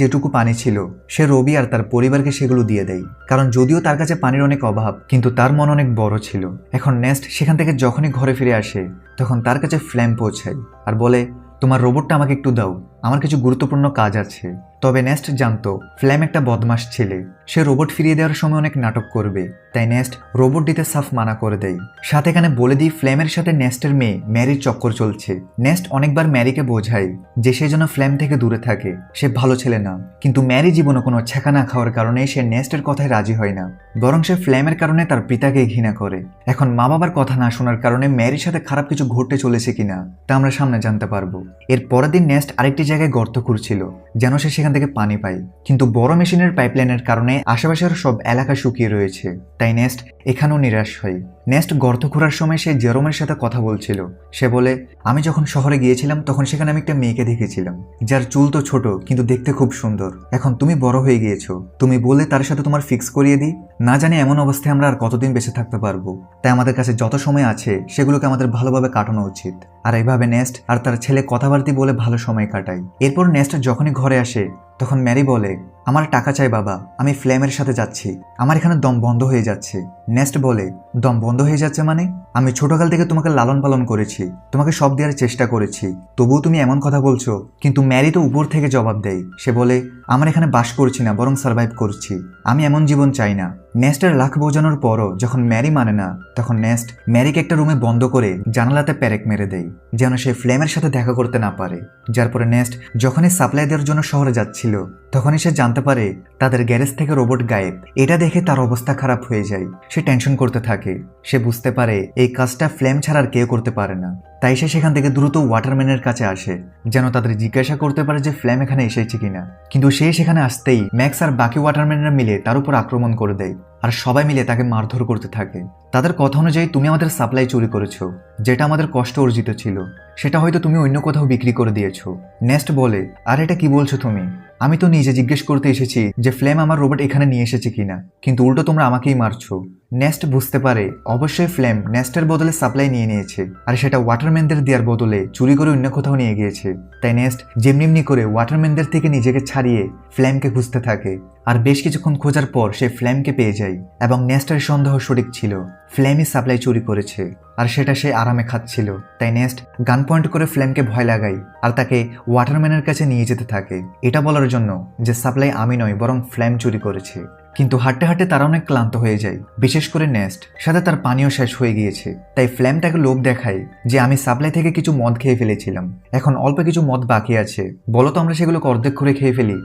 যেটুকু পানি ছিল সে রবি আর তার পরিবারকে সেগুলো দিয়ে দেয়, কারণ যদিও তার কাছে পানির অনেক অভাব কিন্তু তার মন অনেক বড় ছিল। এখন নেস্ট সেখান থেকে যখনই ঘরে ফিরে আসে তখন তার কাছে ফ্ল্যাম পৌঁছায় আর বলে, তোমার রোবটটা আমাকে একটু দাও, আমার কিছু গুরুত্বপূর্ণ কাজ আছে। তবে নেস্ট জানতো ফ্ল্যাম একটা বদমাশ ছেলে, সে রোবট ফিরিয়ে দেওয়ার সময় অনেক নাটক করবে, তাই নেস্ট রোবট দিতে সাফ মানা করে দেয়। সাথে এখানে বলে দিই ফ্ল্যামের সাথে নেস্টের মেয়ে ম্যারির চক্কর চলছে। নেস্ট অনেকবার ম্যারিকে বোঝায় যে সে যেন ফ্ল্যাম থেকে দূরে থাকে, সে ভালো ছেলে না, কিন্তু ম্যারি জীবনে কোনো ছেঁকা না খাওয়ার কারণে সে নেস্টের কথায় রাজি হয় না, বরং সে ফ্ল্যামের কারণে তার পিতাকে ঘৃণা করে। এখন মা বাবার কথা না শোনার কারণে ম্যারির সাথে খারাপ কিছু ঘটতে চলেছে কিনা তা আমরা সামনে জানতে পারবো। এর পরের দিন নেস্ট আরেকটি জায়গায় গর্ত খুঁড়ছিল যেন সে সেখান থেকে পানি পায়, কিন্তু বড় মেশিনের পাইপলাইনের কারণে আশেপাশের সব এলাকা শুকিয়ে রয়েছে, তাই নেস্ট এখানেও নিরাশ হয়। নেস্ট গর্ত খোঁড়ার সময় সে জেরোমের সাথে কথা বলছিল। সে বলে, আমি যখন শহরে গিয়েছিলাম তখন সেখানে আমি একটা মেয়েকে দেখেছিলাম যার চুল তো ছোট কিন্তু দেখতে খুব সুন্দর। এখন তুমি বড় হয়ে গিয়েছো, তুমি বলে তার সাথে তোমার ফিক্স করিয়ে দিই। না জানি এমন অবস্থায় আমরা আর কতদিন বেঁচে থাকতে পারবো, তাই আমাদের কাছে যত সময় আছে সেগুলোকে আমাদের ভালোভাবে কাটানো উচিত। আর এইভাবে নেস্ট আর তার ছেলে কথাবার্তি বলে ভালো সময় কাটায়। এরপর নেস্ট যখনই ঘরে আসে তখন ম্যারি বলে, আমার টাকা চাই বাবা, আমি ফ্ল্যামের সাথে যাচ্ছি, আমার এখানে দম বন্ধ হয়ে যাচ্ছে। নেস্ট বলে, দম বন্ধ হয়ে যাচ্ছে মানে? আমি ছোটকাল থেকে তোমাকে লালন পালন করেছি, তোমাকে সব দেওয়ার চেষ্টা করেছি, তবুও তুমি এমন কথা বলছো? কিন্তু ম্যারি তো উপর থেকে জবাব দেয়, সে বলে, আমার এখানে বাস করছি না বরং সার্ভাইভ করছি, আমি এমন জীবন চাই না। নেস্টের লাখ বোঝানোর পরও যখন ম্যারি মানে না তখন নেস্ট ম্যারিকে একটা রুমে বন্ধ করে জানালাতে প্যারেক মেরে দেয় যেন সে ফ্লেমের সাথে দেখা করতে না পারে। যার পরে নেস্ট যখনই সাপ্লাই দেওয়ার জন্য শহরে যাচ্ছিল তখনই সে জানতে পারে তাদের গ্যারেজ থেকে রোবট গায়েব। এটা দেখে তার অবস্থা খারাপ হয়ে যায়, সে টেনশন করতে থাকে। সে বুঝতে পারে এই কাজটা ফ্লেম ছাড়া আর কেউ করতে পারে না, তাই সে সেখান থেকে দ্রুত ওয়াটারম্যানের কাছে আসে যেন তাদের জিজ্ঞাসা করতে পারে যে ফ্লেম এখানে এসেছে কিনা। কিন্তু সে সেখানে আসতেই ম্যাক্স আর বাকি ওয়াটারম্যানরা মিলে তার উপর আক্রমণ করে দেয় আর সবাই মিলে তাকে মারধর করতে থাকে। তাদের কথা অনুযায়ী তুমি আমাদের সাপ্লাই চুরি করেছো, যেটা আমাদের কষ্ট অর্জিত ছিল, সেটা হয়তো তুমি অন্য কোথাও বিক্রি করে দিয়েছো। নেস্ট বলে, আর এটা কি বলছো তুমি? আমি তো নিজে জিজ্ঞেস করতে এসেছি যে ফ্লেম আমার রোবট এখানে নিয়ে এসেছে কিনা, কিন্তু উল্টো তোমরা আমাকেই মারছো। নেস্ট বুঝতে পারে অবশ্যই ফ্লেম নেস্টের বদলে সাপ্লাই নিয়ে নিয়েছে আর সেটা ওয়াটারম্যানদের দেওয়ার বদলে চুরি করে অন্য কোথাও নিয়ে গিয়েছে। তাই নেস্ট যেমনি করে ওয়াটারম্যানদের থেকে নিজেকে ছাড়িয়ে ফ্লেমকে খুঁজতে থাকে আর বেশ কিছুক্ষণ খোঁজার পর সে ফ্লেমকে পেয়ে যায় এবং নেস্টের সন্দেহ সঠিক ছিল, ফ্লেমই সাপ্লাই চুরি করেছে আর সেটা সে আরামে খাচ্ছিল। তাই নেস্ট গান পয়েন্ট করে ফ্লেমকে ভয় লাগায় আর তাকে ওয়াটারম্যানের কাছে নিয়ে যেতে থাকে এটা বলার জন্য যে সাপ্লাই আমি নয় বরং ফ্লেম চুরি করেছে। কিন্তু হাঁটতে হাঁটতে তারা অনেক ক্লান্ত হয়ে যায়, বিশেষ করে নেস্ট, সাথে তার পানীয় শেষ হয়ে গিয়েছে। তাই ফ্লেম তাকে লোভ দেখায় যে আমি সাপ্লাই থেকে কিছু মদ খেয়ে ফেলেছিলাম, এখন অল্প কিছু মদ বাকি আছে, বলো তো আমরা সেগুলোকে অর্ধেক করে খেয়ে ফেলি।